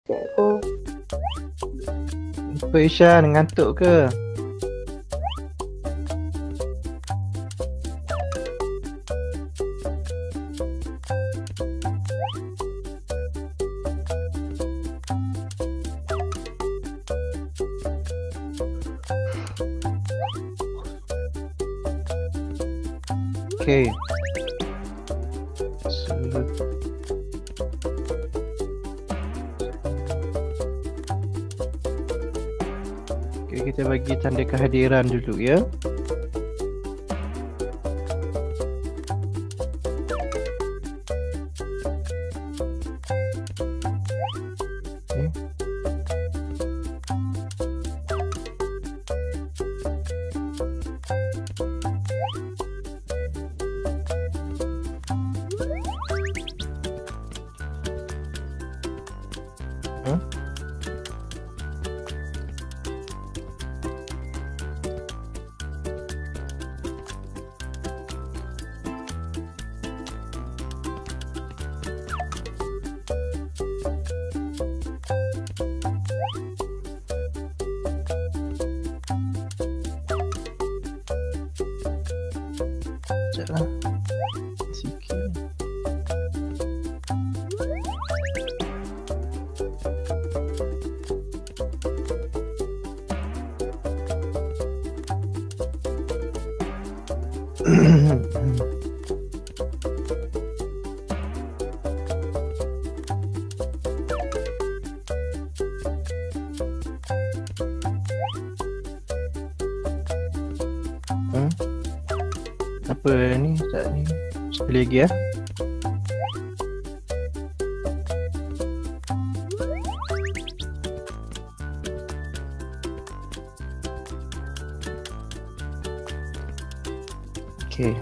Oh. Apa Ishan, ngantuk ke? Okay. Okay, kita bagi tanda kehadiran dulu ya. Okay. Sekejap lah. Sikit. Apa ni? Tak ni. Sekali lagi ya. Okey.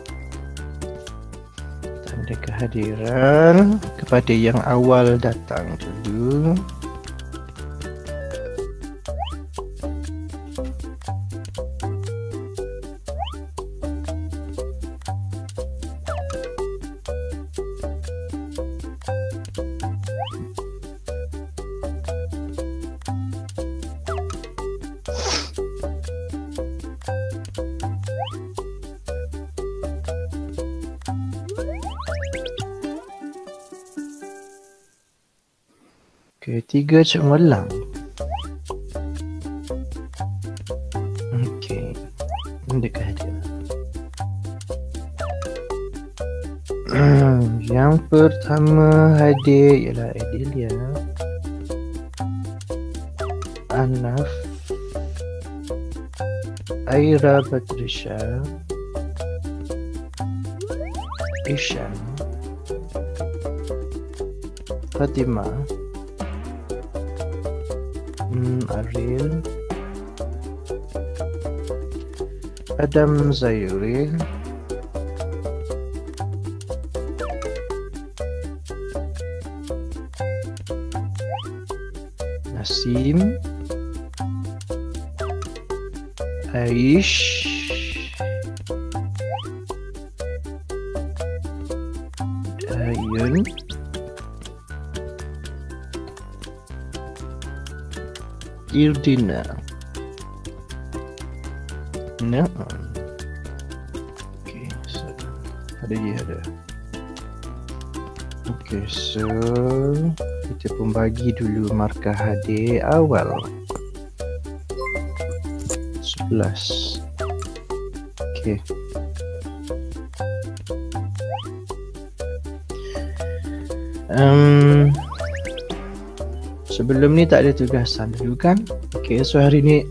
Tanda kehadiran kepada yang awal datang dulu. Okey, 3 cemerlang. Okey, ini kehadiran. Yang pertama hadir ialah Adelia, Anaf, Aira Batrisha, Ishan, Fatimah, Ariel, Adam Zairil, Nasim, Aish, Dayun, Irdina. Nah. Okay, so ada dia ada. Okay, so kita pun bagi dulu markah hadir awal 11. Okay. Sebelum ni tak ada tugasan dulu kan? Okay, so hari ni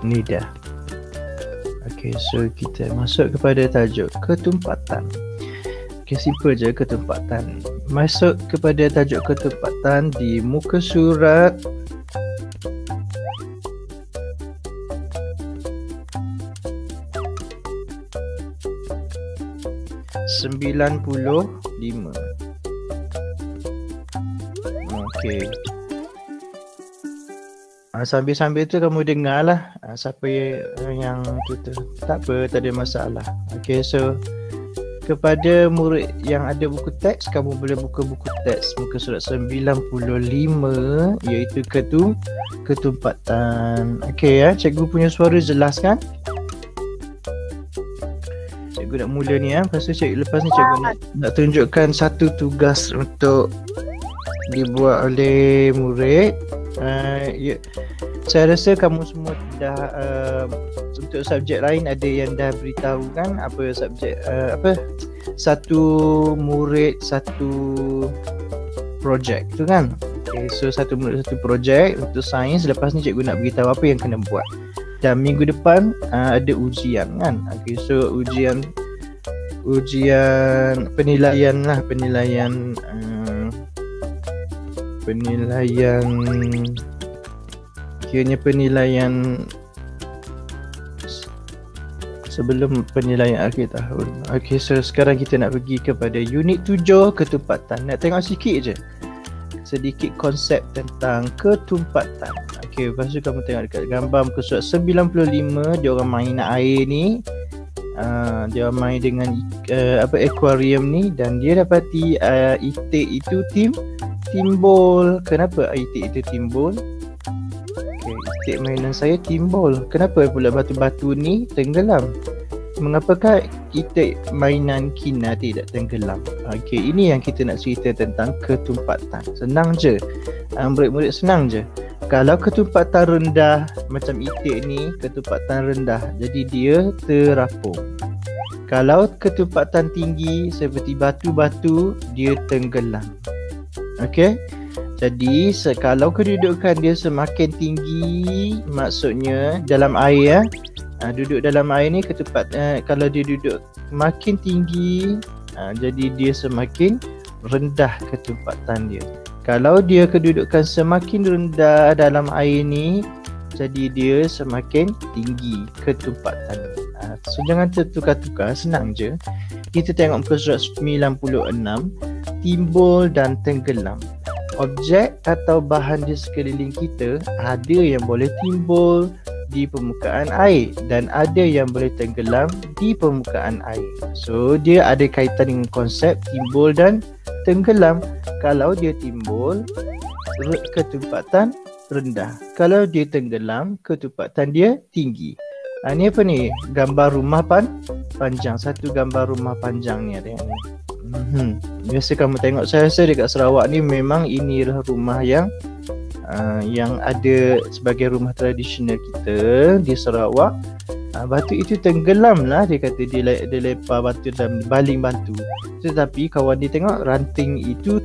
Ni dah. Okay, so kita masuk kepada tajuk ketumpatan. Okay, simple je ketumpatan. Masuk kepada tajuk ketumpatan di muka surat 95. Okay. Sambil-sambil tu kamu dengar lah siapa yang tutur. Tak apa, tak ada masalah. Okay, so kepada murid yang ada buku teks, kamu boleh buka buku teks muka surat 95 iaitu ketumpatan. Okay ya, cikgu punya suara jelas kan? Cikgu nak mula ni ya. Lepas ni cikgu nak tunjukkan satu tugas untuk dibuat oleh murid. Ya, saya rasa kamu semua dah untuk subjek lain ada yang dah beritahu kan apa subjek satu murid satu projek tu kan. Okay, so satu murid satu projek untuk sains. Lepas ni cikgu nak beritahu apa yang kena buat. Dan minggu depan ada ujian kan. Okay, so ujian penilaian lah, penilaian kiranya penilaian sebelum penilaian akhir tahun. Okay, so sekarang kita nak pergi kepada unit 7 ketumpatan. Nak tengok sedikit konsep tentang ketumpatan. Okay, lepas tu kamu tengok dekat gambar muka surat 95, dia orang main air ni. Dia main dengan aquarium ni dan dia dapati itik itu timbul. Kenapa itik itu timbul? Okay, itik mainan saya timbul. Kenapa pula batu-batu ni tenggelam? Mengapakah itik mainan Kina tidak tenggelam? Okay, ini yang kita nak cerita tentang ketumpatan. Senang je, murid-murid senang je. Kalau ketumpatan rendah macam itik ni, ketumpatan rendah, jadi dia terapung. Kalau ketumpatan tinggi seperti batu-batu, dia tenggelam. Okey. Jadi kalau kedudukan dia semakin tinggi, maksudnya dalam air duduk dalam air ni kalau dia duduk makin tinggi, jadi dia semakin rendah ketumpatan dia. Kalau dia kedudukan semakin rendah dalam air ni, jadi dia semakin tinggi ketumpatan. So jangan tertukar-tukar, senang je. Kita tengok muka surat 96, timbul dan tenggelam. Objek atau bahan di sekeliling kita ada yang boleh timbul di permukaan air dan ada yang boleh tenggelam di permukaan air. So dia ada kaitan dengan konsep timbul dan tenggelam. Kalau dia timbul, ketumpatan rendah. Kalau dia tenggelam, ketumpatan dia tinggi. Ni apa ni? Gambar rumah panjang. Satu gambar rumah panjang ni ada ni. Biasa kamu tengok, saya rasa dekat Sarawak ni memang inilah rumah yang ada sebagai rumah tradisional kita di Sarawak. Batu itu tenggelam lah, dia kata dia lepar batu dalam baling batu. Tetapi kawan dia tengok ranting itu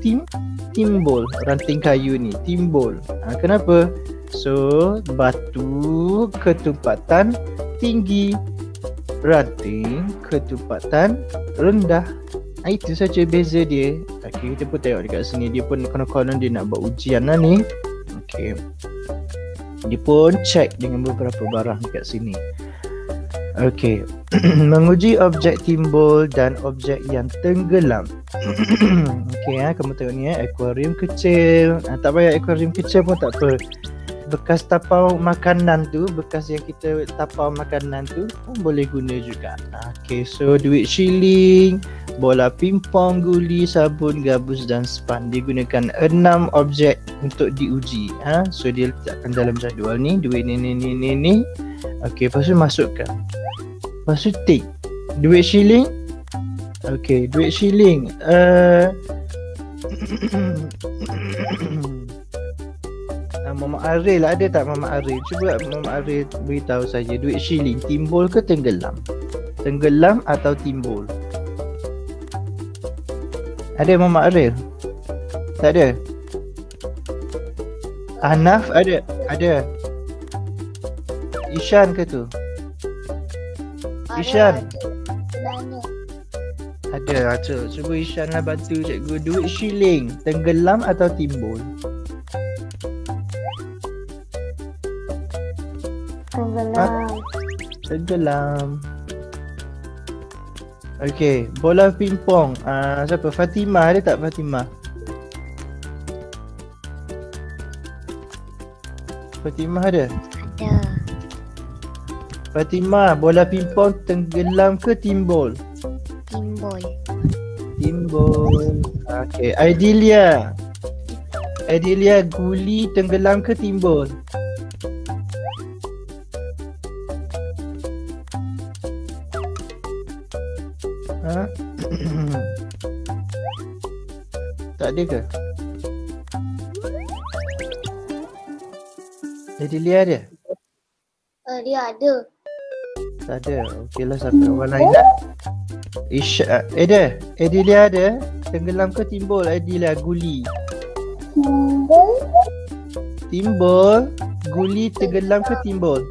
timbul, ranting kayu ni timbul. Kenapa? So batu ketumpatan tinggi, ranting ketumpatan rendah. Itu saja beza dia. Okay, kita pun tengok dekat sini, dia pun konon-konon dia nak buat ujian lah ni. Okay, dia pun check dengan beberapa barang dekat sini. Okay, menguji objek timbul dan objek yang tenggelam. Okay, kamu tengok ni akuarium kecil. Tak payah akuarium kecil pun tak apa. Bekas tapau makanan tu, bekas yang kita tapau makanan tu pun boleh guna juga. Okay, so duit shilling, bola pingpong, guli, sabun, gabus dan span. Digunakan 6 objek untuk diuji. So dia letakkan dalam jadual ni, duit ni. Okay, lepas tu masukkan. Lepas tu tick. Duit shilling. Okay, duit shilling. Mama Aril ada tak Mama Aril? Cuba Mama Aril beritahu saja, duit shilling timbul ke tenggelam? Tenggelam atau timbul? Ada Mama Aril? Tak ada? Hanaf ada? Ada. Ishan ke tu? Ishan. Ada. Cuba Ishan lah bantu cikgu. Duit shilling tenggelam atau timbul? Tenggelam. Okey, bola pingpong. Siapa? Fatimah ada tak Fatimah? Fatimah ada? Ada. Fatimah, bola pingpong tenggelam ke timbul? Timbul. Timbul. Okey, Aidilia. Aidilia, guli tenggelam ke timbul? Ha? Tak ada ke? Aidilia ada? Dia ada. Tak ada. Okeylah, sampai orang lain lah. Aidilia ada? Tenggelam ke timbul Aidilia guli? Timbul. Timbul. Guli tenggelam ke timbul?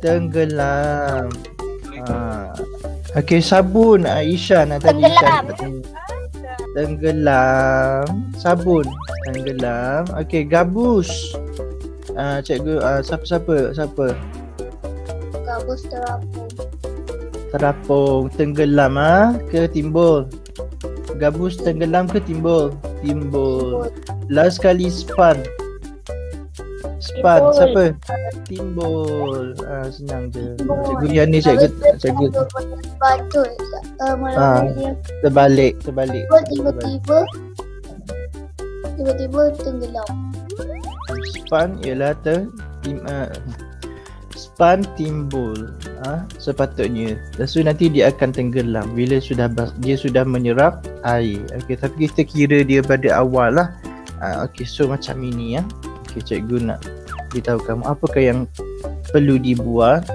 Tenggelam. Okey, sabun Ishan tadi. Tenggelam. Tenggelam. Sabun tenggelam. Okey, gabus. Cikgu siapa? Gabus terapung. Terapung tenggelam ke timbul? Gabus tenggelam ke timbul? Timbul. Last kali span. Span Timbul. siapa? Timbul. Senang je. Cikgu Rian ni cikgu. Betul. Terbalik. Tiba-tiba tenggelam. Span ialah span timbul. Sepatutnya. Lepas tu nanti dia akan tenggelam bila dia sudah menyerap air. Okey, tapi kita kira dia pada awal lah. Okey, so macam ini ya. Okey, cikgu nak beritahu kamu apakah yang perlu dibuat.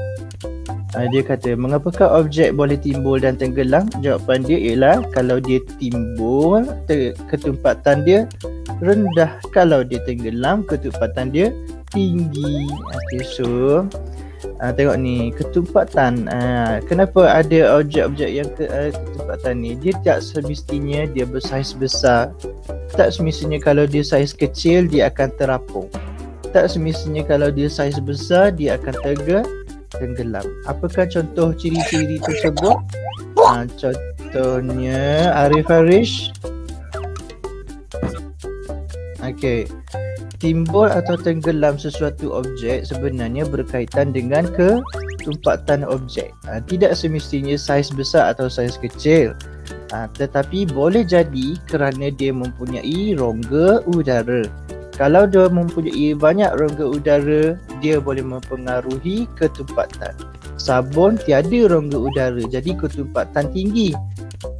Dia kata, mengapakah objek boleh timbul dan tenggelam? Jawapan dia ialah kalau dia timbul, ketumpatan dia rendah. Kalau dia tenggelam, ketumpatan dia tinggi. Okey, so tengok ni, ketumpatan. Kenapa ada objek-objek yang ketumpatan ni? Dia tak semestinya dia bersaiz besar. Tak semestinya kalau dia saiz kecil, dia akan terapung. Tak semestinya kalau dia saiz besar, dia akan tenggelam. Apakah contoh ciri-ciri tersebut? Contohnya Arif Arish. Okey. Timbul atau tenggelam sesuatu objek sebenarnya berkaitan dengan ketumpatan objek. Tidak semestinya saiz besar atau saiz kecil. Tetapi boleh jadi kerana dia mempunyai rongga udara. Kalau dia mempunyai banyak rongga udara, dia boleh mempengaruhi ketumpatan. Sabun tiada rongga udara, jadi ketumpatan tinggi.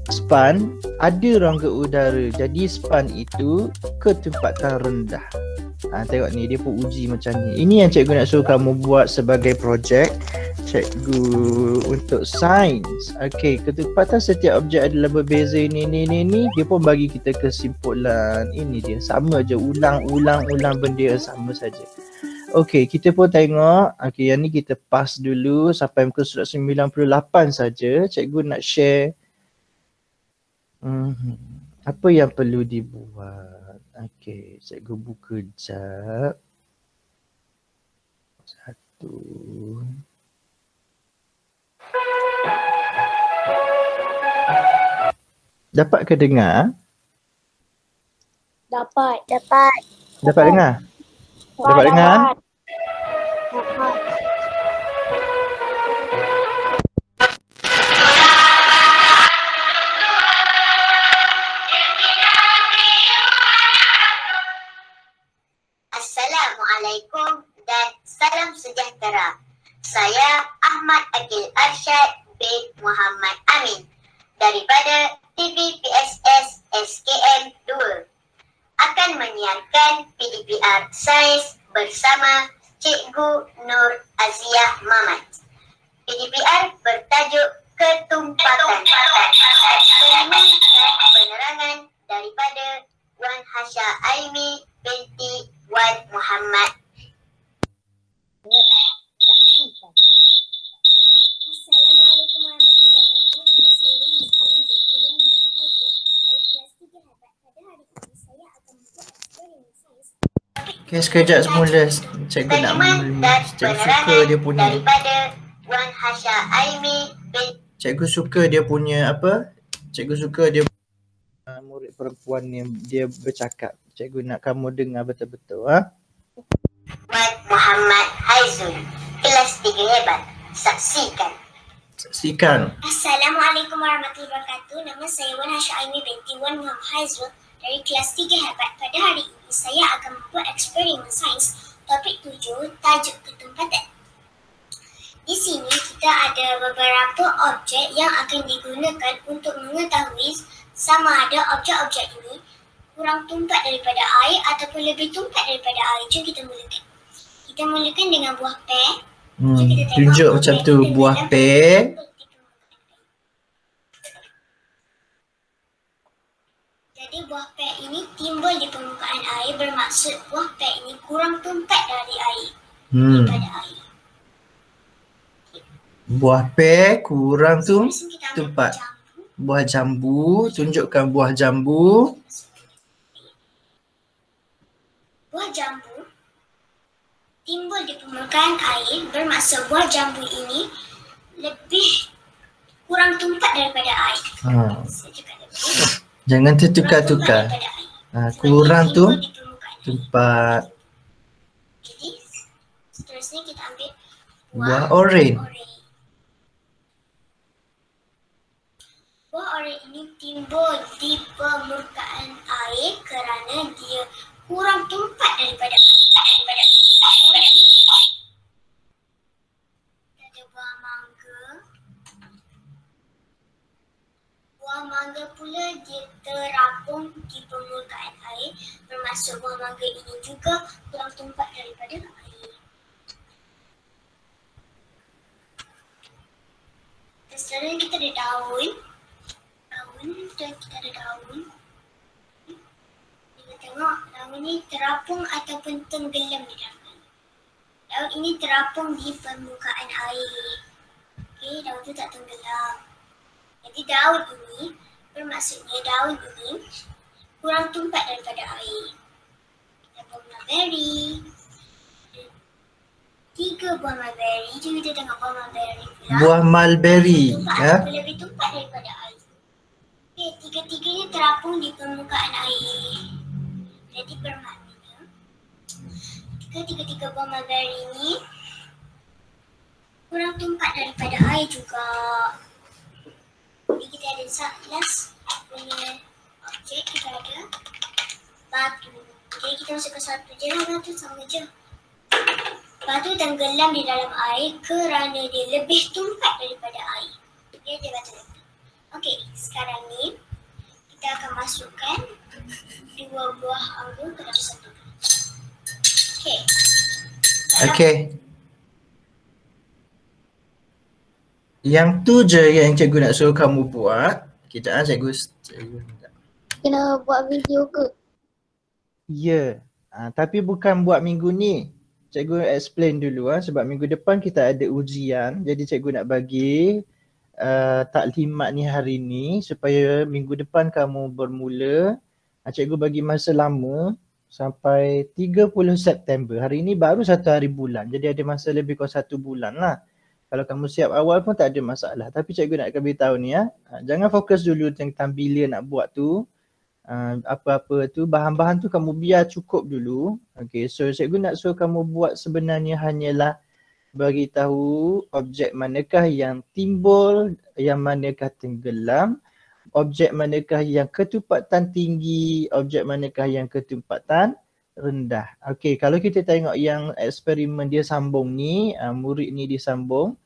Span ada rongga udara, jadi span itu ketumpatan rendah. Tengok ni, dia pun uji macam ni. Ini yang cikgu nak suruh kamu buat sebagai projek cikgu untuk sains. Okey, ketumpatan setiap objek adalah berbeza ni. Dia pun bagi kita kesimpulan. Ini dia, sama je, ulang benda yang sama saja. Okey, kita pun tengok. Okey, yang ni kita pass dulu sampai muka surat 98 saja. Cikgu nak share apa yang perlu dibuat. Okey, cikgu buka jap. Satu. Dapat ke dengar? Dapat. Dapat dengar? Dapat dengar? Dapat. Assalamualaikum dan salam sejahtera. Saya Ahmad Akil Arsyad bin Muhammad Amin daripada TV PSS SKM 2 akan menyiarkan PDPR Sains bersama Cikgu Nur Aziah Mamat. PDPR bertajuk Ketumpatan, eksperimen dan penerangan daripada Wan Hasha Aimi binti Wan Muhammad. Okay, sekejap semula. Cikgu nak Terjemahan dan cikgu suka dia penerangan punya. daripada Wan Hasha Aimi bin Cikgu suka dia punya apa? Cikgu suka dia murid perempuan ni dia bercakap. Cikgu nak kamu dengar betul-betul Wan Muhammad Haizul. Kelas 3 hebat. Saksikan. Assalamualaikum warahmatullahi wabarakatuh. Nama saya Wan Hasha Aimi binti Wan Muhammad Haizul dari kelas 3 hebat. Pada hari ini saya akan membuat eksperimen sains topik 7 tajuk ketempatan. Di sini kita ada beberapa objek yang akan digunakan untuk mengetahui sama ada objek-objek ini kurang tumpat daripada air ataupun lebih tumpat daripada air. Jom kita mulakan. Kita mulakan dengan buah pear. Tunjuk macam tu buah pear. Jadi buah pear ini timbul di permukaan air, bermaksud buah pear ini kurang tumpat dari air daripada air. Buah pear kurang Seterusnya kita ambil tumpat. jambu. Buah jambu, tunjukkan buah jambu. Buah jambu timbul di permukaan air, bermaksud buah jambu ini lebih kurang tumpat daripada air. Saya cakap lebih Jangan kurang tertukar-tukar. tumpat daripada air. Sebab Kurang dia tu timbul di permukaan air. tempat Jadi seterusnya kita ambil buah oren. Buah oren ini timbul di permukaan air kerana dia kurang tumpat daripada air. Ada buah mangga. Buah mangga pula dia terapung di permukaan air, bermaksud buah mangga ini juga kurang tumpat daripada air. Sekarang kita ada daun. Dan kita ada daun. Kita tengok daun ni terapung ataupun tenggelam di dalam air. Daun ini terapung di permukaan air. Okey, daun tu tak tenggelam. Jadi daun ini bermaksudnya daun ini kurang tumpat daripada air. Ada buah mulberry. 3 buah mulberry. Jom kita tengok buah mulberry pula. Buah mulberry. Lebih tumpat daripada air. Okey, tiga-tiganya terapung di permukaan air. Jadi bermaknanya tiga-tiga buah mulberry ni kurang tumpat daripada air juga. Jadi kita ada last punya objek, kita ada batu. Jadi kita masukkan satu je lah, batu sama je. Batu tenggelam di dalam air kerana dia lebih tumpat daripada air. Dia ada batu. Okey, sekarang ni kita akan masukkan 2 buah anggur ke dalam satu. Okey. Okey. Yang tu je yang cikgu nak suruh kamu buat. Kejap cikgu. Kena buat video ke? Ya. Tapi bukan buat minggu ni. Cikgu explain dulu sebab minggu depan kita ada ujian. Jadi cikgu nak bagi taklimat ni hari ni supaya minggu depan kamu bermula. Cikgu bagi masa lama sampai 30 September. Hari ni baru 1 hari bulan. Jadi ada masa lebih kurang 1 bulan lah. Kalau kamu siap awal pun tak ada masalah. Tapi cikgu nak beritahu ni jangan fokus dulu tentang bila nak buat tu. Apa-apa tu, bahan-bahan tu kamu biar cukup dulu. Okay, so cikgu nak suruh kamu buat sebenarnya hanyalah bagi tahu objek manakah yang timbul, yang manakah tenggelam, objek manakah yang ketupatan tinggi, objek manakah yang ketupatan rendah. Okey, kalau kita tengok yang eksperimen dia sambung ni, murid ni disambung,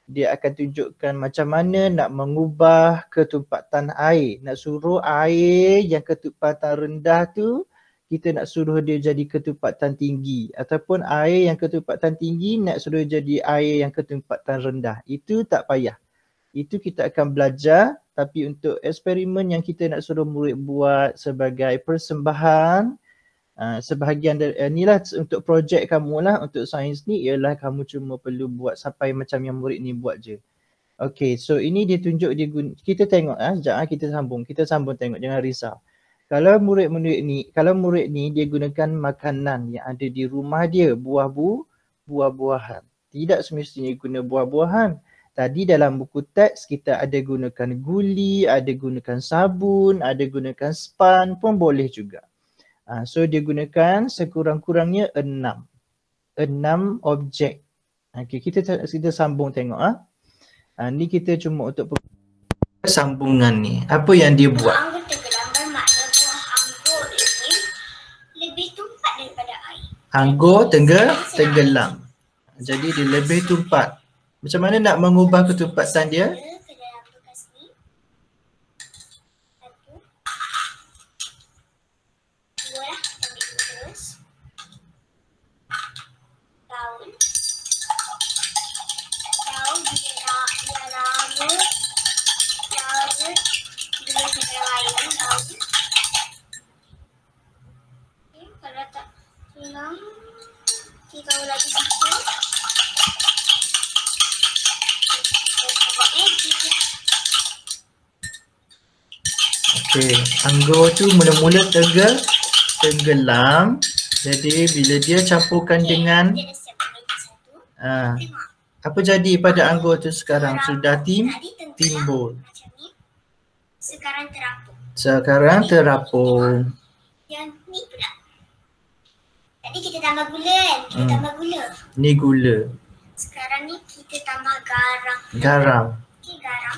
dia akan tunjukkan macam mana nak mengubah ketupatan air. Nak suruh air yang ketupatan rendah tu, kita nak suruh dia jadi ketupatan tinggi. Ataupun air yang ketupatan tinggi nak suruh jadi air yang ketupatan rendah. Itu tak payah. Itu kita akan belajar, tapi untuk eksperimen yang kita nak suruh murid buat sebagai persembahan, sebahagian dari inilah untuk projek kamu lah, untuk sains ni ialah kamu cuma perlu buat sampai macam yang murid ni buat je. Okay, so ini dia tunjuk dia guna, kita tengok sekejap kita sambung tengok, jangan risau. Kalau murid ni dia gunakan makanan yang ada di rumah dia, buah-buahan. Tidak semestinya guna buah-buahan. Tadi dalam buku teks kita ada gunakan guli, ada gunakan sabun, ada gunakan span pun boleh juga. So dia gunakan sekurang-kurangnya 6 objek. Okay, kita sambung tengok. Ni kita cuma untuk sambungan ni. Apa yang dia buat? Anggur tenggelam bermakna buah anggur ini lebih tumpat daripada air. Anggur tenggelam. Jadi dia lebih tumpat. Macam mana nak mengubah ketumpatan dia? Ke dalam bekas ni. 1, 2 lah, ambil dulu terus. Daun dia larut bila kita layan daun. Okay, kalau tak hilang kita tahu lagi sikit. Okey, anggur tu mula-mula tenggelam. Jadi bila dia campurkan dengan apa jadi pada anggur tu sekarang? Sudah timbul. Sekarang terapung. Yang ni pula. Tadi kita tambah gula kan? Kita tambah gula. Ni gula. Sekarang ni kita tambah garam. Garam. Okey, garam.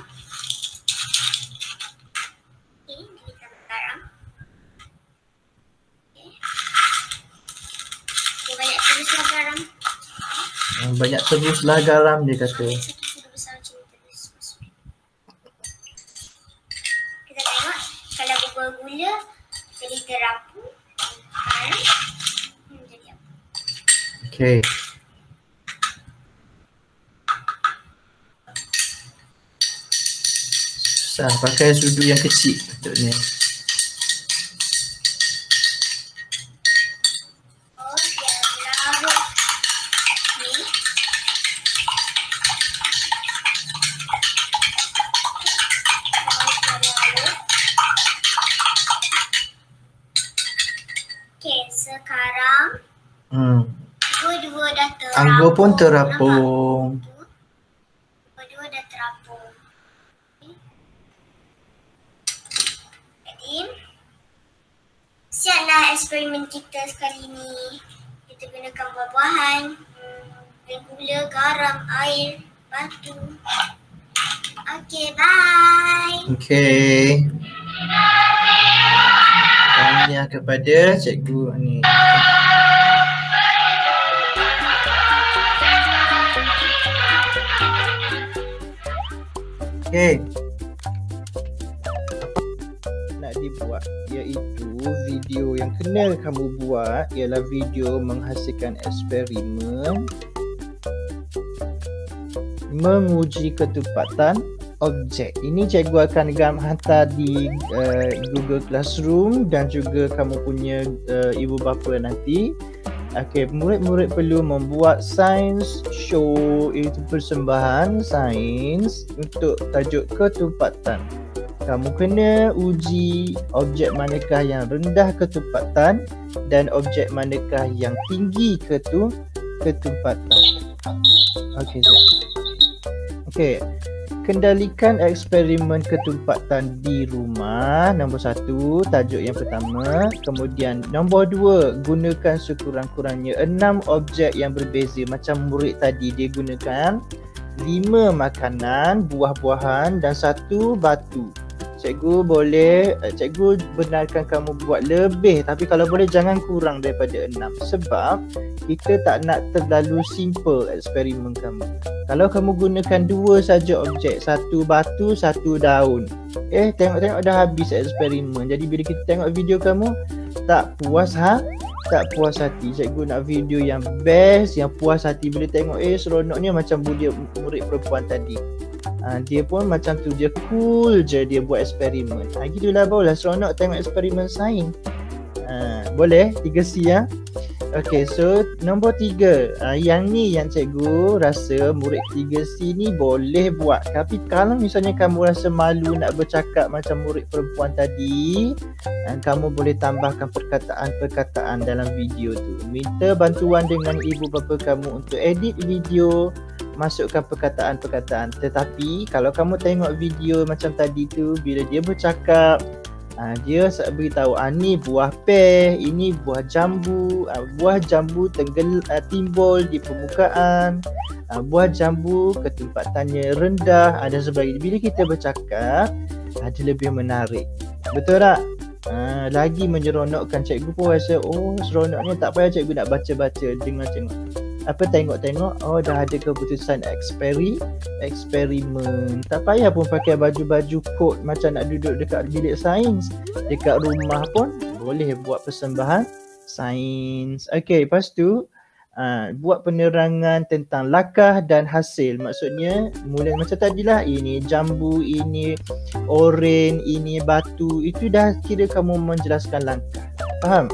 Okey, kita tambah garam. Okey. Okay, banyak teruslah garam. Banyak teruslah garam dia kata. Satu sudu besar macam ni terus masuk. Kita tengok kalau berbuah gula jadi terapung. Jadi apa? Okey. Susah pakai sudu yang kecil patutnya. Oh, dia larut ni. Okey, sekarang dua-dua dah terapung. Anggur pun terapung. Dua-dua dah terapung. Jadi, siaplah eksperimen kita sekali ni. Kita gunakan buah-buahan, dan gula, garam, air, batu. Okey, bye. Okey. Tanya kepada cikgu ni. Okey. Nak dibuat iaitu video yang kena kamu buat ialah video menghasilkan eksperimen menguji ketepatan objek. Ini cikgu akan hantar di Google Classroom dan juga kamu punya ibu bapa nanti. Okey, murid-murid perlu membuat science show, iaitu persembahan sains untuk tajuk ketepatan. Kamu kena uji objek manakah yang rendah ketepatan dan objek manakah yang tinggi ketepatan. Okey, okey. Kendalikan eksperimen ketepatan di rumah. Nombor 1, tajuk yang pertama. Kemudian nombor 2, gunakan sekurang-kurangnya 6 objek yang berbeza. Macam murid tadi dia gunakan 5 makanan, buah-buahan dan 1 batu. Cikgu benarkan kamu buat lebih, tapi kalau boleh jangan kurang daripada 6 sebab kita tak nak terlalu simple eksperimen kamu. Kalau kamu gunakan 2 saja objek, 1 batu, 1 daun, tengok-tengok dah habis eksperimen. Jadi bila kita tengok video kamu tak puas hati. Cikgu nak video yang best, yang puas hati. Bila tengok seronoknya macam murid perempuan tadi. Dia pun macam tu, dia cool je dia buat eksperimen. Gitulah barulah seronok tengok eksperimen sains. Boleh 3C ya. Okay, so nombor 3. Yang ni yang cikgu rasa murid 3C ni boleh buat. Tapi kalau misalnya kamu rasa malu nak bercakap macam murid perempuan tadi, kamu boleh tambahkan perkataan-perkataan dalam video tu. Minta bantuan dengan ibu bapa kamu untuk edit video, masukkan perkataan-perkataan. Tetapi kalau kamu tengok video macam tadi tu, bila dia bercakap, dia beritahu ni buah pear, ini buah jambu, buah jambu timbul di permukaan, buah jambu ketempatannya rendah dan sebagainya. Bila kita bercakap, dia lebih menarik. Betul tak? Lagi menyeronokkan. Cikgu pun rasa seronoknya, tak payah cikgu nak baca-baca, tengok-tengok, dah ada keputusan eksperimen. Tak payah pun pakai baju-baju kod macam nak duduk dekat bilik sains. Dekat rumah pun boleh buat persembahan sains. Okey, lepas tu buat penerangan tentang lakah dan hasil. Maksudnya mula macam tadilah, ini jambu, ini oren, ini batu. Itu dah kira kamu menjelaskan langkah. Faham?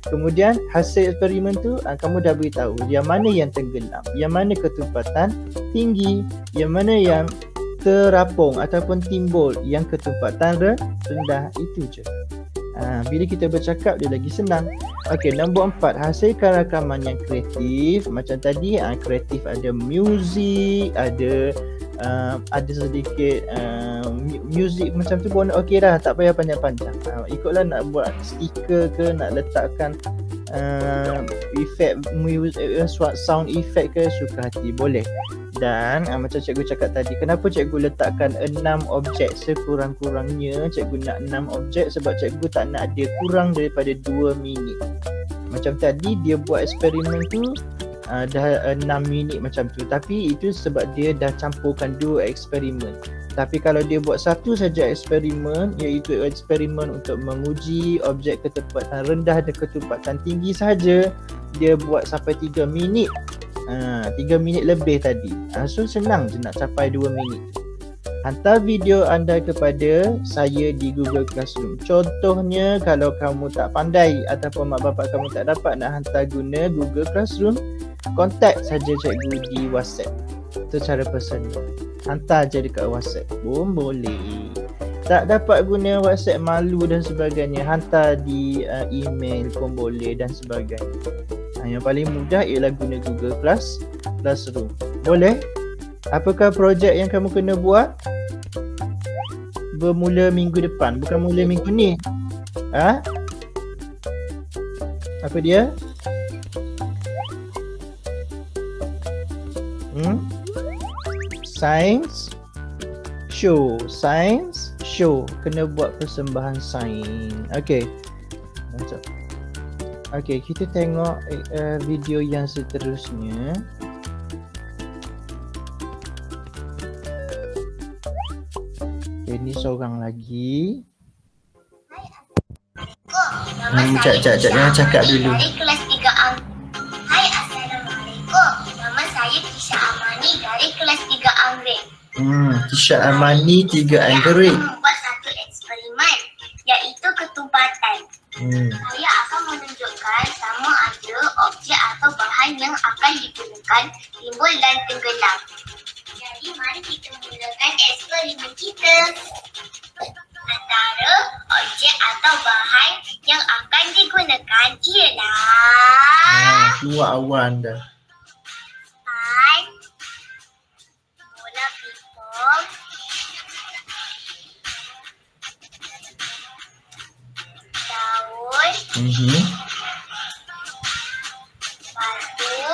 Kemudian hasil eksperimen tu kamu dah beritahu yang mana yang tenggelam, yang mana ketumpatan tinggi, yang mana yang terapung ataupun timbul, yang ketumpatan rendah. Itu je. Bila kita bercakap dia lagi senang. Okey, nombor 4, hasilkan rakaman yang kreatif. Macam tadi kreatif ada muzik, ada sedikit muzik macam tu pun okey dah, tak payah panjang-panjang. Ikutlah nak buat stiker ke, nak letakkan efek sound effect ke, suka hati boleh. Dan macam cikgu cakap tadi, kenapa cikgu letakkan 6 objek sekurang-kurangnya? Cikgu nak 6 objek sebab cikgu tak nak dia kurang daripada 2 minit. Macam tadi dia buat eksperimen tu dah 6 minit macam tu, tapi itu sebab dia dah campurkan 2 eksperimen. Tapi kalau dia buat satu saja eksperimen, iaitu eksperimen untuk menguji objek ketepatan rendah dan ketepatan tinggi saja, dia buat sampai 3 minit. 3 minit lebih tadi. So senang je nak capai 2 minit. Hantar video anda kepada saya di Google Classroom. Contohnya kalau kamu tak pandai ataupun mak bapak kamu tak dapat nak hantar guna Google Classroom, kontak saja cikgu di WhatsApp secara personal. Hantar je dekat WhatsApp pun boleh. Tak dapat guna WhatsApp, malu dan sebagainya, hantar di email pun boleh dan sebagainya. Yang paling mudah ialah guna Google Classroom. Boleh? Apakah projek yang kamu kena buat? Bermula minggu depan, bukan mula minggu ni. Apa dia? Science show. Kena buat persembahan sains. Okey. Okey, kita tengok video yang seterusnya. Ini seorang lagi. Jangan cakap dulu. Dari kelas 3 Hai, Assalamualaikum. Nama saya Tisha Amani dari kelas 3 Anggrek. Tisha Amani 3 Anggrek. Membuat satu eksperimen, iaitu ketumpatan. Saya akan menunjukkan sama ada objek atau bahan yang akan digunakan timbul dan tenggelam. Jadi mari kita mulakan eksperimen kita. Antara objek atau bahan yang akan digunakan ialah dua awan dah. Bola pingpong, daun, batu,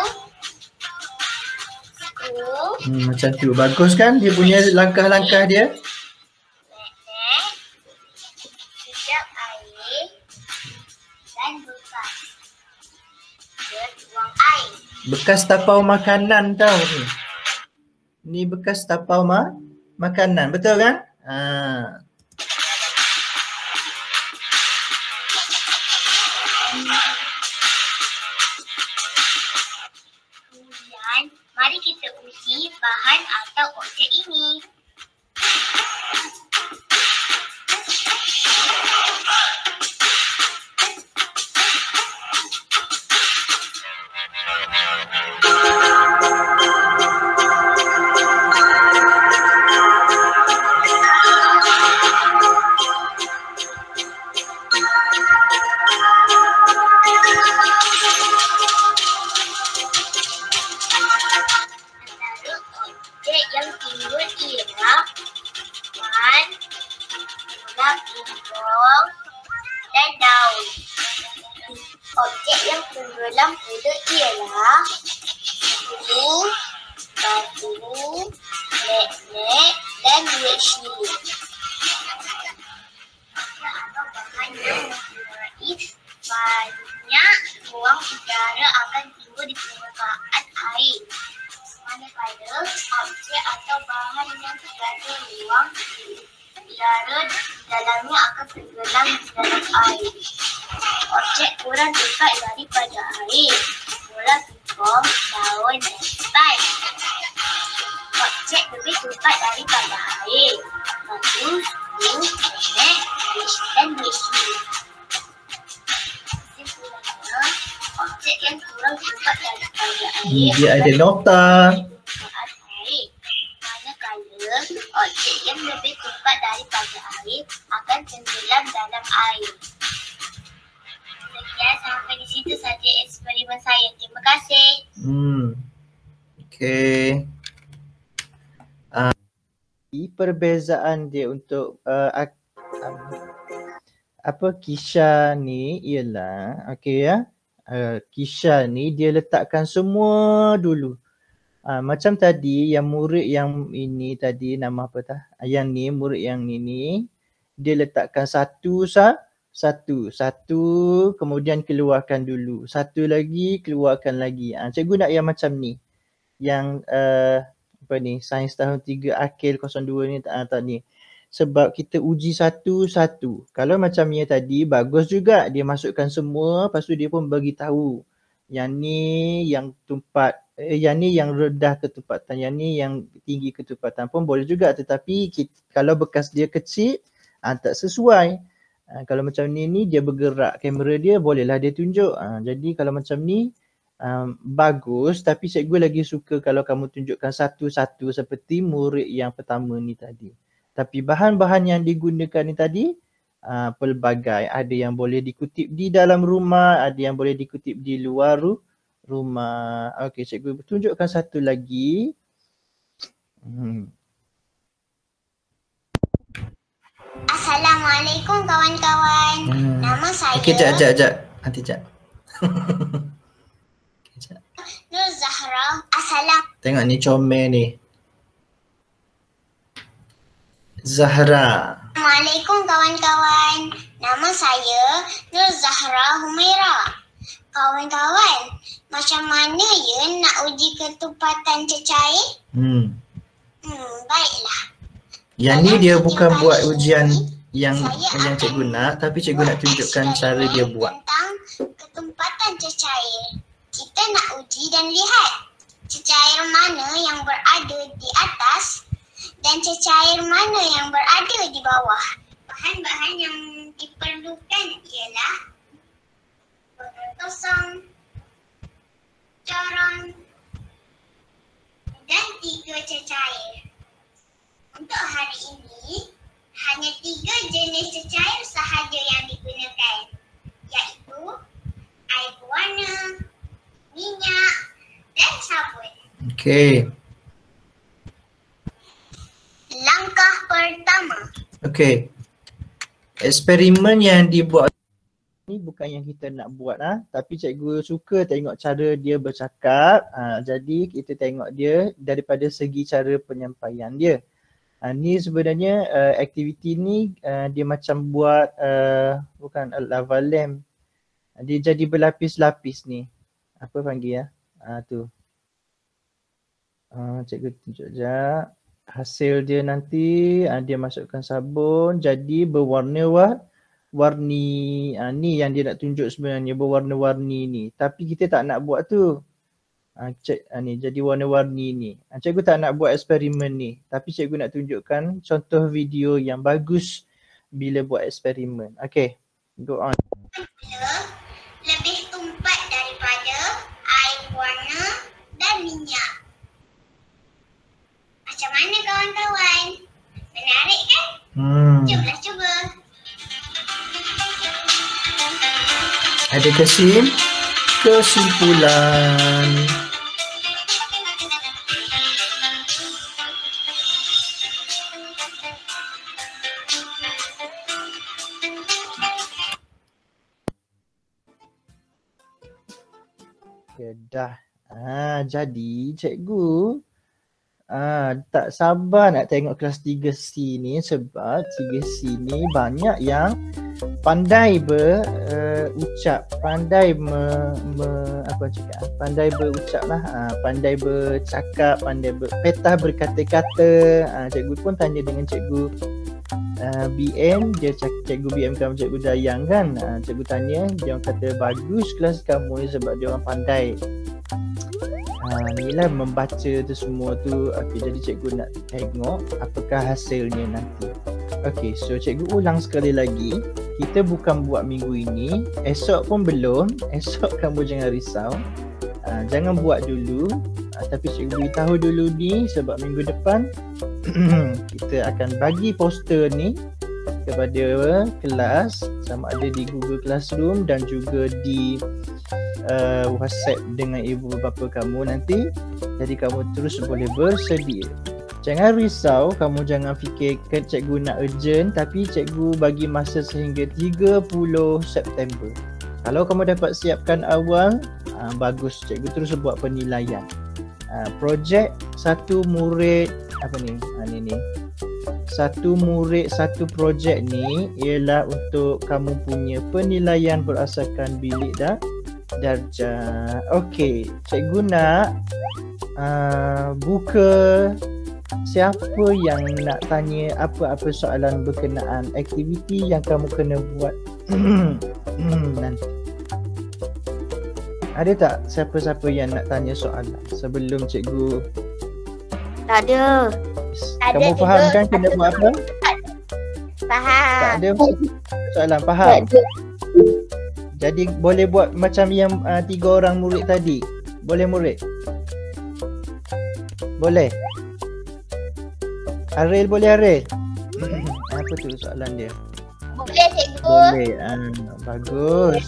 skru, macam tu. Bagus kan dia punya langkah-langkah dia? magnet, sedap air dan bekas. Dia tuang air. Bekas tapau makanan tau ni. Ni bekas tapau makanan, betul kan? Kemudian, mari kita uji bahan atau objek ini. objek yang timbul ialah ban, bola pingpong, dan daun. Objek yang tenggelam pula ialah bulu, batu, magnet, dan duit syirik. Atau bahan yang mempunyai banyak ruang udara akan timbul di permukaan air. Manakala objek atau bahan yang terdapat ruang udara di dalamnya akan tenggelam di dalam air. Objek kurang dekat daripada air, bola pingpong, daun dan ban. Objek lebih dekat daripada air, batu, bulu, magnet, dan duit syirik. Kesimpulannya, objek yang kurang dekat daripada air Dia ada nota. manakala objek yang lebih dekat daripada air akan tenggelam dalam air. Sekian, sampai di situ saja eksperimen saya. Terima kasih. Okay. Perbezaan dia untuk kisah ni ialah okey ya. Kisah ni dia letakkan semua dulu. Macam tadi yang murid yang ini tadi nama apa tah? Yang ni murid yang ni dia letakkan satu kemudian keluarkan dulu. Satu lagi keluarkan lagi. Cikgu nak yang macam ni. Yang apa ni, sains tahun 3 akil 02 ni tak ni. Sebab kita uji satu-satu. Kalau macam ni tadi bagus juga dia masukkan semua, lepas tu dia pun bagi tahu yang ni yang tumpat, yang ni yang rendah ketupatan, yang ni yang tinggi ketupatan pun boleh juga, tetapi kalau bekas dia kecil tak sesuai. Kalau macam ni dia bergerak kamera dia, bolehlah dia tunjuk. Jadi kalau macam ni bagus, tapi cikgu lagi suka kalau kamu tunjukkan satu-satu seperti murid yang pertama ni tadi. Tapi bahan-bahan yang digunakan ni tadi pelbagai, ada yang boleh dikutip di dalam rumah, ada yang boleh dikutip di luar rumah. Okey, cikgu tunjukkan satu lagi. Assalamualaikum kawan-kawan. Nama saya Okey, jap. Nanti jap. Nur Zahra. Tengok ni comel ni. Zahra. Assalamualaikum kawan-kawan. Nama saya Nur Zahra Humaira. Kawan-kawan, macam mana ya nak uji ketupatan cecair? Baiklah. Yang ni dia bukan buat ujian yang cikgu nak, tapi cikgu nak tunjukkan cara dia buat. Tentang ketupatan cecair. Kita nak uji dan lihat cecair mana yang berada di atas dan cecair mana yang berada di bawah. Bahan-bahan yang diperlukan ialah botol kosong, corong dan 3 cecair. Untuk hari ini, hanya 3 jenis cecair sahaja yang digunakan, iaitu air berwarna, minyak dan sabun. Okey. Langkah pertama. Okey. Eksperimen yang dibuat ni bukan yang kita nak buat tapi cikgu suka tengok cara dia bercakap. Jadi kita tengok dia daripada segi cara penyampaian dia. Ni sebenarnya aktiviti ni dia macam buat bukan lava lamp. Dia jadi berlapis-lapis ni. Apa panggil tu. Cikgu tunjuk sekejap. Hasil dia nanti dia masukkan sabun jadi berwarna-warni. Ni yang dia nak tunjuk sebenarnya, berwarna-warni ni. Tapi kita tak nak buat tu. Ni jadi warna-warni ni. Cikgu tak nak buat eksperimen ni, tapi cikgu nak tunjukkan contoh video yang bagus bila buat eksperimen. Okay, go on. Lebih tumpat daripada air warna dan minyak. Macam mana kawan-kawan? Menarik kan? Jomlah cuba. Ada kesimpulan. dah. Jadi cikgu tak sabar nak tengok kelas 3C ni sebab 3C ni banyak yang pandai berucap, pandai pandai berucap lah, pandai bercakap, pandai petah berkata-kata. Cikgu pun tanya dengan cikgu BM, cikgu BM kamu cikgu Dayang kan. Cikgu tanya, dia orang kata bagus kelas kamu ni sebab dia orang pandai. Inilah membaca tu semua tu. Okey, jadi cikgu nak tengok apakah hasilnya nanti. Okey, so cikgu ulang sekali lagi. Kita bukan buat minggu ini, esok pun belum. Esok kamu jangan risau. Jangan buat dulu. Tapi cikgu beritahu dulu ni sebab minggu depan kita akan bagi poster ni kepada kelas, sama ada di Google Classroom dan juga di WhatsApp dengan ibu bapa kamu nanti. Jadi kamu terus boleh bersedia. Jangan risau, kamu jangan fikirkan cikgu nak urgent, tapi cikgu bagi masa sehingga 30 September. Kalau kamu dapat siapkan awal, bagus, cikgu terus buat penilaian. Projek satu murid ni. Satu murid satu projek ni ialah untuk kamu punya penilaian berdasarkan bilik darjah. Okey, cikgu nak buka. Siapa yang nak tanya apa-apa soalan berkenaan aktiviti yang kamu kena buat nanti? Ada tak siapa-siapa yang nak tanya soalan sebelum cikgu? Tak ada. Kamu faham kan kena buat apa? Faham. Tak ada soalan, faham? Tak ada. Jadi boleh buat macam yang 3 orang murid tadi. Boleh murid? Boleh? Aril boleh Aril? Apa tu soalan dia? Boleh cikgu. Boleh. Bagus.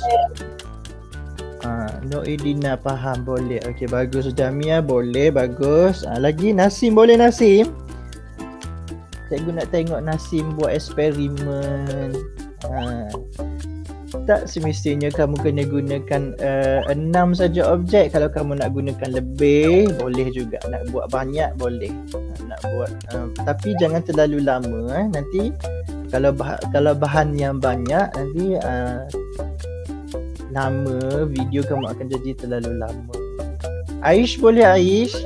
Noedina faham, boleh. Okey, bagus. Jamia boleh, bagus. Lagi Nasim boleh Nasim? Cikgu nak tengok Nasim buat eksperimen. Tak semestinya kamu kena gunakan 6 saja objek. Kalau kamu nak gunakan lebih, boleh juga. Nak buat banyak, boleh. Nak buat tapi jangan terlalu lama. Nanti kalau bahan yang banyak, nanti lama video kamu akan jadi terlalu lama. Aish boleh Aish?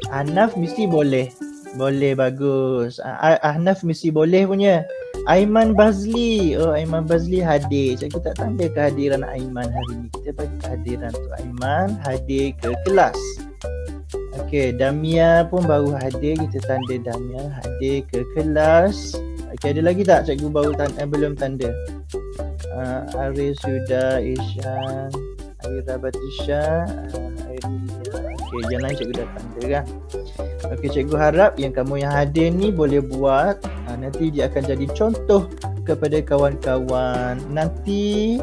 Ahnaf mesti boleh. Boleh, bagus. Ahnaf mesti boleh punya. Aiman Bazli. Oh, Aiman Bazli hadir. Cikgu tak tanda kehadiran Aiman hari ni. Kita bagi kehadiran tu. Aiman hadir ke kelas. Okey, Damia pun baru hadir. Kita tanda Damia hadir ke kelas. Okey, ada lagi tak cikgu baru belum tanda? Arif sudah, Ishan, Aira Batisha, Airia. Okey, yang lain cikgu dah tanda kan. Okey, cikgu harap yang kamu yang hadir ni boleh buat. Nanti dia akan jadi contoh kepada kawan-kawan. Nanti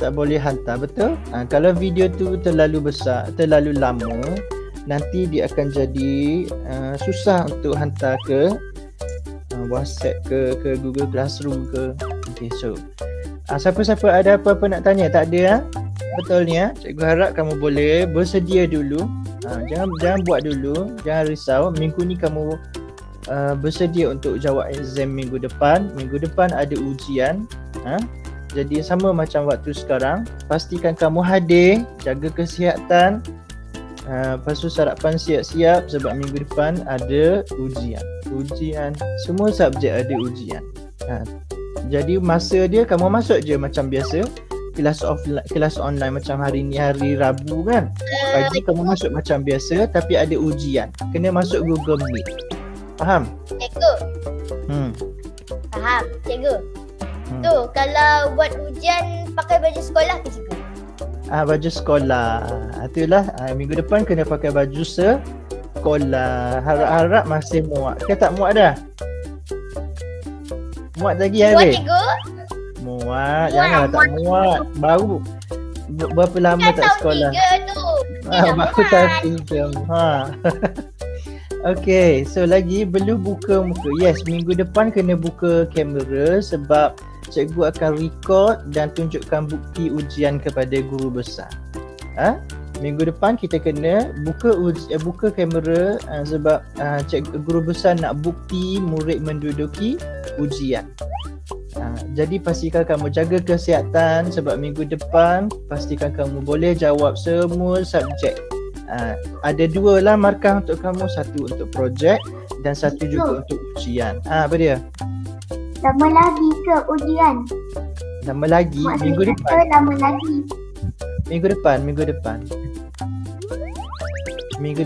tak boleh hantar, betul? Kalau video tu terlalu besar, terlalu lama, nanti dia akan jadi susah untuk hantar ke WhatsApp ke Google Classroom ke. Okay, so siapa-siapa ada apa-apa nak tanya? Tak ada? Betul ni ya? Cikgu harap kamu boleh bersedia dulu. Jangan buat dulu. Jangan risau. Minggu ni kamu bersedia untuk jawab exam minggu depan. Minggu depan ada ujian. Jadi sama macam waktu sekarang. Pastikan kamu hadir. Jaga kesihatan. Lepas tu sarapan siap-siap sebab minggu depan ada ujian. Semua subjek ada ujian. Jadi masa dia kamu masuk je macam biasa. Kelas online macam hari ni hari Rabu kan. Pagi kamu masuk macam biasa tapi ada ujian. Kena masuk Google Meet. Faham? Cikgu. Faham, cikgu. Tu kalau buat ujian pakai baju sekolah ke cikgu? Baju sekolah. Itulah minggu depan kena pakai baju sekolah. Harap-harap masih muat. Ke tak muat dah? Muat lagi hari? Muat cikgu? Muat. Janganlah tak muat. Baru berapa lama tak sekolah? Baru tahun 3. Okay, so lagi belum buka muka. Yes, minggu depan kena buka kamera sebab cikgu akan record dan tunjukkan bukti ujian kepada guru besar. Minggu depan kita kena buka kamera sebab guru besar nak bukti murid menduduki ujian. Jadi pastikan kamu jaga kesihatan sebab minggu depan pastikan kamu boleh jawab semua subjek. Ada 2 lah markah untuk kamu, 1 untuk projek dan 1 juga untuk ujian. Apa dia? Lama lagi ke ujian? Lama lagi? Maksudnya Minggu depan? Lama lagi. Minggu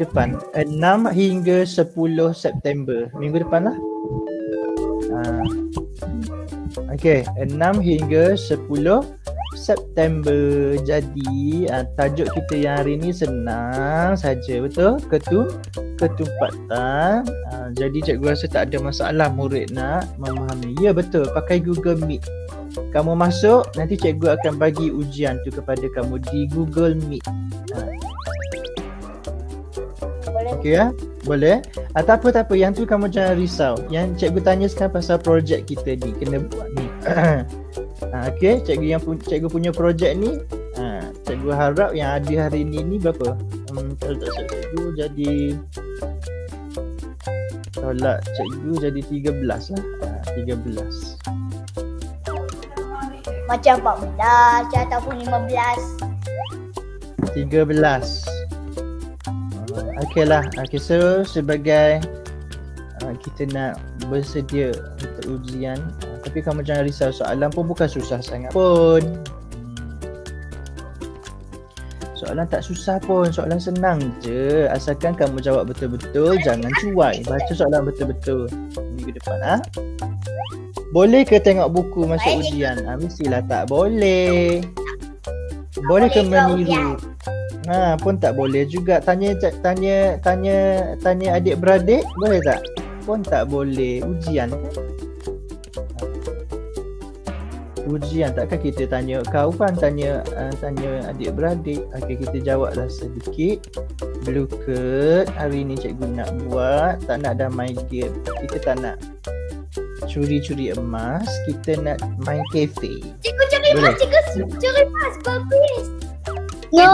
depan 6 hingga 10 September. Minggu depan lah. Okey, 6 hingga 10 September. Jadi tajuk kita yang hari ni senang saja, betul? Ketumpatan. Jadi cikgu rasa tak ada masalah murid nak memahami. Ya betul, pakai Google Meet. Kamu masuk, nanti cikgu akan bagi ujian tu kepada kamu di Google Meet. Okey ya? Boleh? Tak apa. Yang tu kamu jangan risau. Yang cikgu tanya sekarang pasal projek kita ni. Kena buat ni. Okey, cikgu punya projek ni, cikgu harap yang ada hari ni berapa? Kalau tak silap cikgu jadi tolak cikgu jadi 13 lah. 13. Macam 14 ataupun 15. 13. Okey lah. So sebagai kita nak bersedia untuk ujian, tapi kamu jangan risau, soalan pun bukan susah sangat pun. Soalan tak susah pun, soalan senang je. Asalkan kamu jawab betul-betul, jangan cuai. Baca soalan betul-betul minggu depan. Boleh ke tengok buku masa ujian? Mestilah tak boleh. Boleh ke meniru? Pun tak boleh juga. Tanya adik-beradik, boleh tak? Pun tak boleh. Ujian kan? Ujian takkan kita tanya kawan, tanya adik-beradik. Okey, kita jawablah sedikit. Blue card hari ni cikgu nak buat, tak nak dah main game. Kita tak nak curi-curi emas, kita nak main kafe. Cikgu curi emas, curi emas, bagus. No,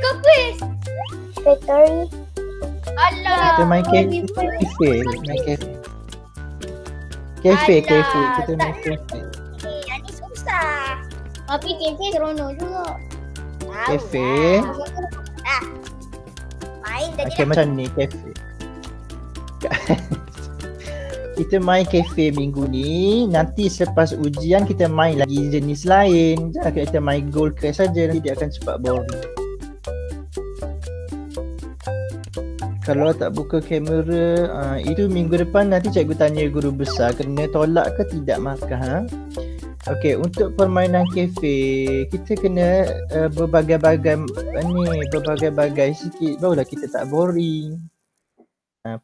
Kopis. Factory. Alah. Kita main kafe. Kafe. Kita main kafe. Ini susah. Tapi kafe seronok juga. Kafe. Main tadi. Okey, macam ni kafe. Kita main kafe minggu ni. Nanti selepas ujian kita main lagi jenis lain. Jangan kita main gold crash saja, nanti dia akan cepat boring. Kalau tak buka kamera, itu minggu depan nanti cikgu tanya guru besar kena tolak ke tidak markah. Okey, untuk permainan kafe kita kena berbagai-bagai sikit barulah kita tak boring.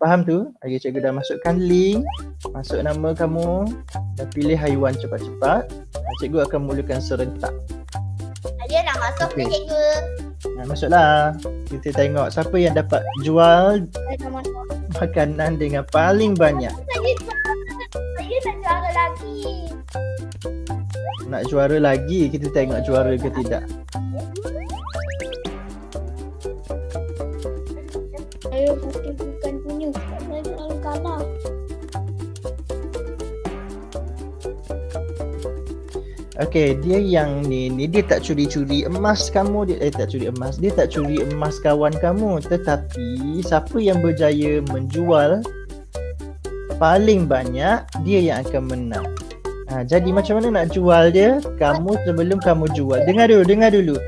Faham tu? Okay, cikgu dah masukkan link. Masuk nama kamu dan pilih haiwan cepat-cepat. Cikgu akan mulakan serentak. Dia nak masuk ke cikgu? Masuklah. Kita tengok siapa yang dapat jual Dah masuk. makanan dengan paling banyak. Saya nak juara lagi. Nak juara lagi, kita tengok juara ke tidak. Ayo bukan punya. Saya selalu kalah. Okey, dia yang ni dia tak curi-curi emas kamu, dia tak curi emas kawan kamu, tetapi siapa yang berjaya menjual paling banyak, dia yang akan menang. Jadi macam mana nak jual dia? Kamu sebelum kamu jual, dengar dulu.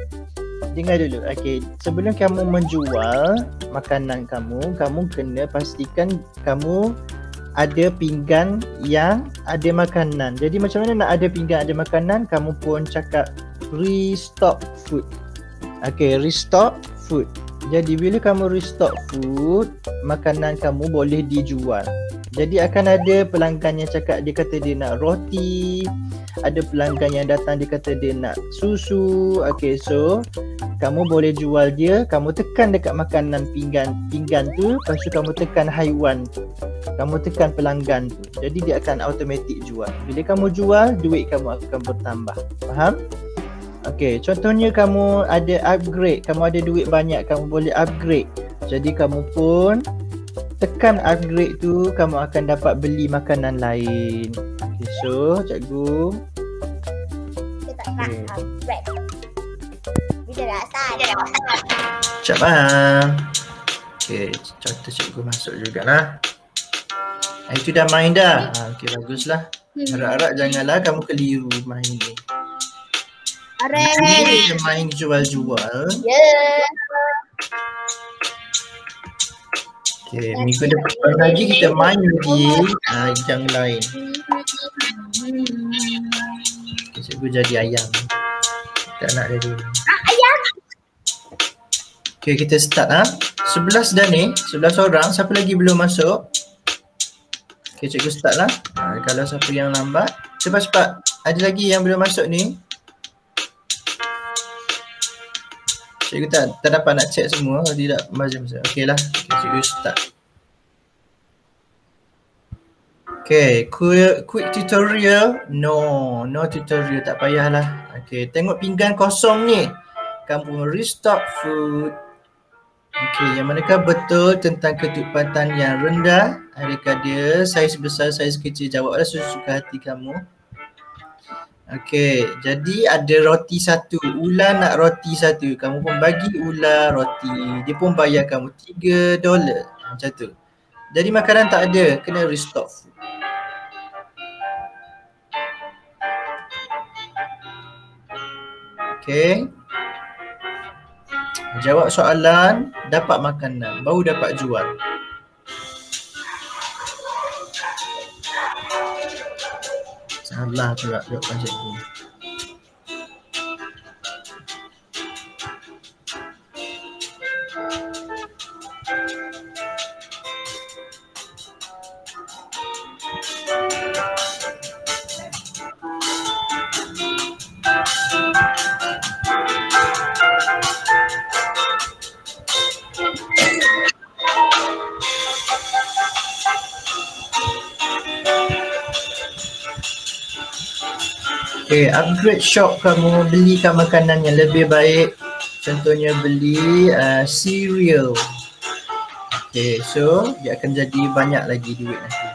Okey, sebelum kamu menjual makanan kamu kena pastikan kamu ada pinggan yang ada makanan. Jadi macam mana nak ada pinggan ada makanan? Kamu pun cakap restock food. Okey, restock food. Jadi bila kamu restock food, makanan kamu boleh dijual. Jadi akan ada pelanggan yang cakap, dia kata dia nak roti, ada pelanggan yang datang dia kata dia nak susu. Okey, so kamu boleh jual dia, kamu tekan dekat makanan pinggan tu, lepas tu kamu tekan haiwan tu. Kamu tekan pelanggan tu. Jadi dia akan automatic jual. Bila kamu jual, duit kamu akan bertambah. Faham? Okey, contohnya kamu ada upgrade, kamu ada duit banyak, kamu boleh upgrade. Jadi kamu pun tekan upgrade tu, kamu akan dapat beli makanan lain. Okay, so cikgu. Kita tak nak upgrade. Dia dah start. Cak faham. Okay, contoh cikgu masuk jugalah. Itu dah main dah. Okay, baguslah. Harap-harap janganlah kamu keliru main ni. Kita main jual-jual. Yeah. Okay, minggu depan lagi kita main lagi yang lain. Okay, cikgu jadi ayam. Tak nak dia dulu. Ayam. Okay, kita start 11 dah ni, 11 orang. Siapa lagi belum masuk? Okay, cikgu start lah. Kalau siapa yang lambat, cepat-cepat. Ada lagi yang belum masuk ni? Cikgu tak dapat nak check semua. Kalau tidak, macam-macam. Okay lah. Okay, cikgu start. Okay, quick tutorial. No tutorial. Tak payahlah. Okay, tengok pinggan kosong ni. Kamu restock food. Okay, yang manakah betul tentang ketumpatan yang rendah? Adakah dia saiz besar, saiz kecil? Jawablah sesuka hati kamu. Okay, jadi ada roti satu. Ula nak roti satu. Kamu pun bagi Ula roti. Dia pun bayar kamu $3. Macam tu. Jadi makanan tak ada. Kena restock food. Okay. Jawab soalan, dapat makanan, baru dapat jual. Salah pula jawapan cikgu. Okay, upgrade shop, kamu belikan makanan yang lebih baik. Contohnya beli cereal. Okay, so dia akan jadi banyak lagi duit nanti.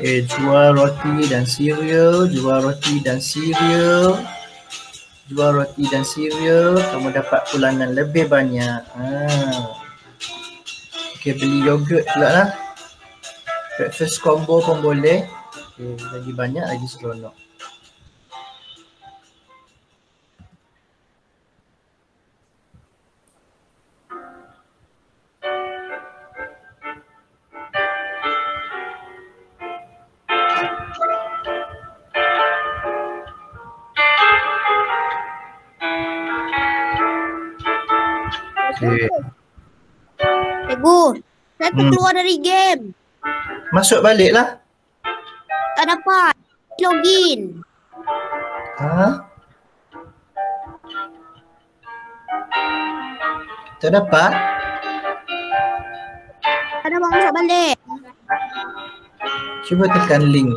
Okay, jual roti dan cereal, jual roti dan cereal, jual roti dan cereal, kamu dapat pulangan lebih banyak. Okay, beli yogurt pula lah. Breakfast combo pun boleh. Okay, lagi banyak lagi seronok. Cikgu, saya keluar dari game. Masuk balik lah. Tak dapat login. Tak dapat? Tak dapat masuk balik. Cuba tekan link.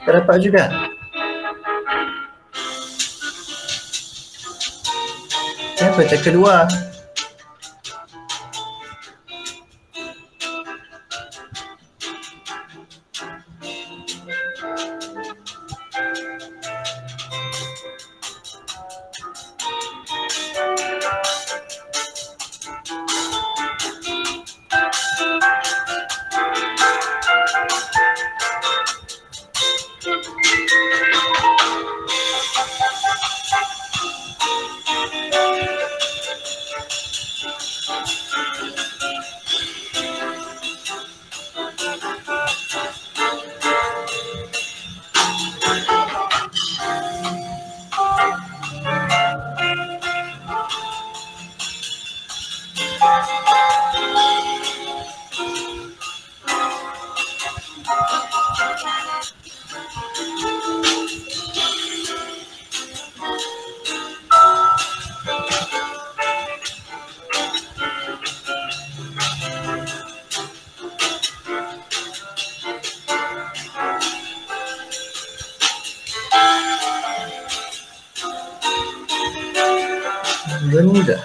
Tak dapat juga? Kenapa tak keluar? Rendah.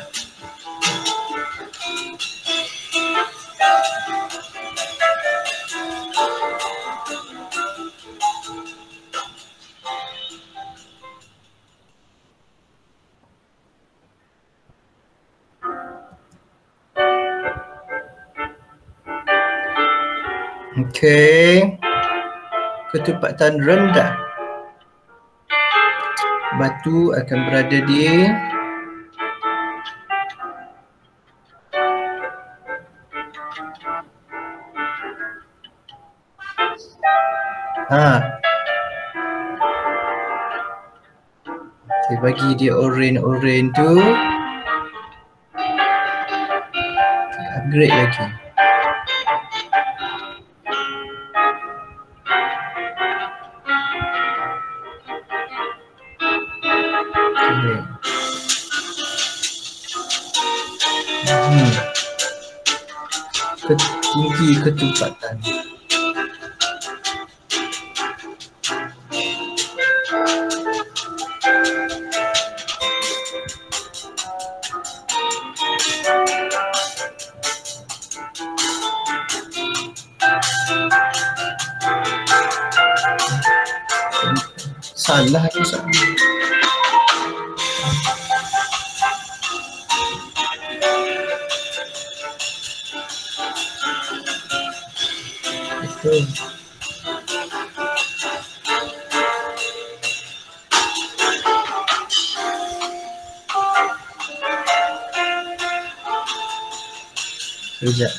Okey. Ketepatan rendah. Batu akan berada di saya bagi dia oren tu. Saya upgrade lagi. Tinggi ketempatan. Salah tu salah. Betul. Sekejap.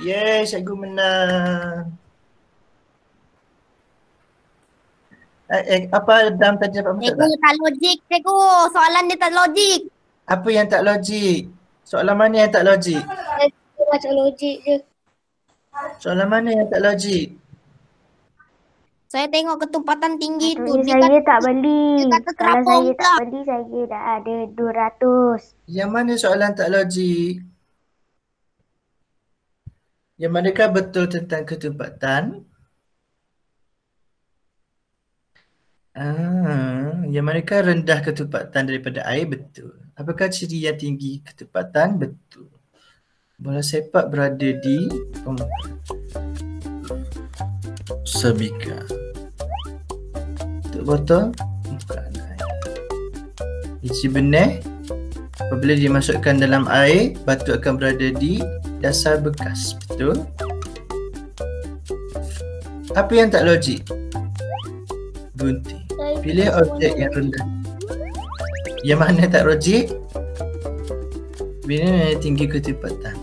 Yes, cikgu menang. Apa Dam tadi dapat betul tak? Cikgu tak logik, cikgu. Soalan dia tak logik. Apa yang tak logik? Soalan mana yang tak logik? Macam logik je. Soalan mana yang tak logik? Saya tengok ketempatan tinggi tu. Saya tak beli. dia kata Kalau terapung saya tak pula. beli, saya dah ada 200. Yang mana soalan tak logik? Yang manakah betul tentang ketempatan? Yang manakah rendah ketempatan daripada air? Betul. Apakah ciri yang tinggi ketempatan? Betul. Bola sepak berada di sabika. Untuk botol bukan air. Isi benih apabila dimasukkan dalam air, batu akan berada di dasar bekas. Betul? Apa yang tak logik? Gunting. Pilih objek yang rendah. Yang mana tak logik? Bila tinggi ketepatan.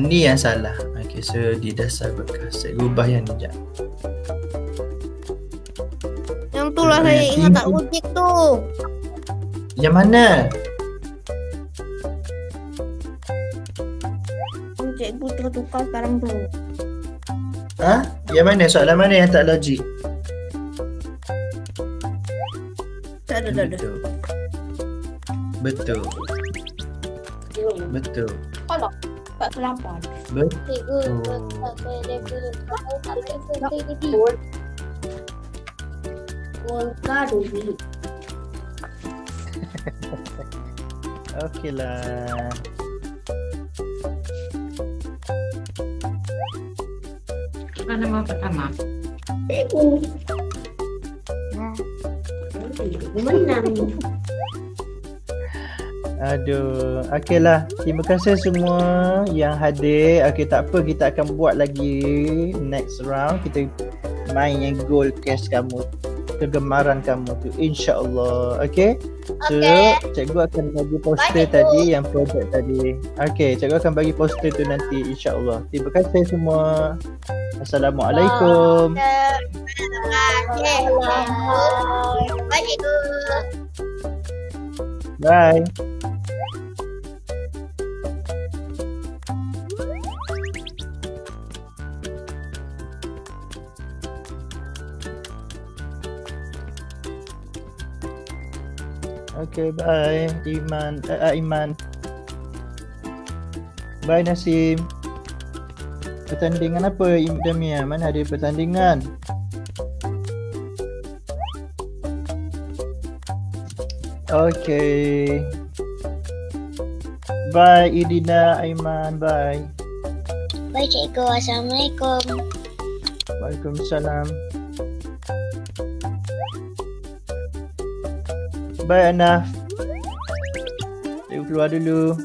Ni yang salah. Okay, so di dasar bekas. Saya ubah yang ni sekejap. Yang tu lah saya ingat tak logik tu. Yang mana? Cikgu tertukar sekarang tu. Yang mana? Soalan mana yang tak logik? Tak ada. Betul. Betul. Betul. Kalau tak selapan. Cikgu, Betul. saya level. Saya tak level tadi. Wongka duit. Okey lah. Apa nama pertama? Ibu. Nah, Menang. Aduh, okey lah. Terima kasih semua yang hadir. Okey, tak apa, kita akan buat lagi next round. Kita main yang goal cash kamu, kegemaran kamu tu, insya-Allah. Okey. So, Okey. cikgu akan bagi poster Baik, tadi yang projek tadi. Okey, cikgu akan bagi poster tu nanti, insya-Allah. Terima kasih semua. Assalamualaikum. Bye. Okay, bye. Iman. Bye Nasim. Pertandingan apa Damia? Mana ada pertandingan? Okay. Bye Idina, Aiman, bye. Baik cikgu, Assalamualaikum. Waalaikumsalam. Bye Anaf. Saya keluar dulu.